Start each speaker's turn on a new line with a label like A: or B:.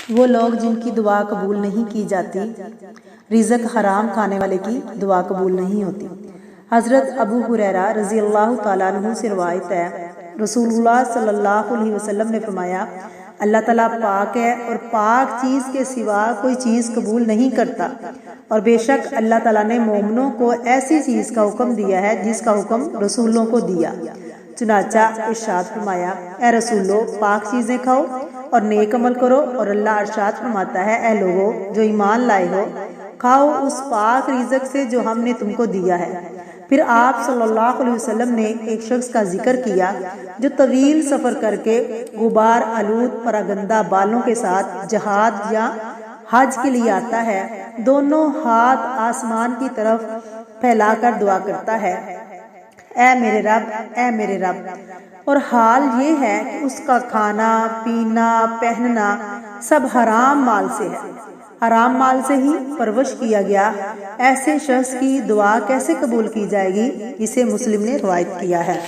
A: وہ لوگ جن کی دعا قبول نہیں کی جاتی، رزق حرام کھانے والے کی دعا قبول نہیں ہوتی۔ حضرت ابو ہریرہ رضی اللہ تعالیٰ عنہ سے روایت ہے، رسول اللہ صلی اللہ علیہ وسلم نے فرمایا، اللہ تعالیٰ پاک ہے اور پاک چیز کے سوا کوئی چیز قبول نہیں کرتا، اور بے شک اللہ تعالیٰ نے مومنوں کو ایسی چیز کا حکم دیا ہے جس کا حکم رسولوں کو دیا۔ چنانچہ ارشاد فرمایا، اے رسولو پاک چیزیں کھاؤ اور نیک عمل کرو، اور اللہ ارشاد فرماتا ہے، اے لوگو جو ایمان لائے ہو، کھاؤ اس پاک رزق سے جو ہم نے تم کو دیا ہے۔ پھر آپ صلی اللہ علیہ وسلم نے ایک شخص کا ذکر کیا جو طویل سفر کر کے غبار آلود پراگندہ بالوں کے ساتھ جہاد یا حج کے لیے آتا ہے، دونوں ہاتھ آسمان کی طرف پھیلا کر دعا کرتا ہے، اے میرے رب، اے میرے رب، اور حال یہ ہے کہ اس کا کھانا پینا پہننا سب حرام مال سے ہے، حرام مال سے ہی پرورش کیا گیا، ایسے شخص کی دعا کیسے قبول کی جائے گی؟ اسے مسلم نے روایت کیا ہے۔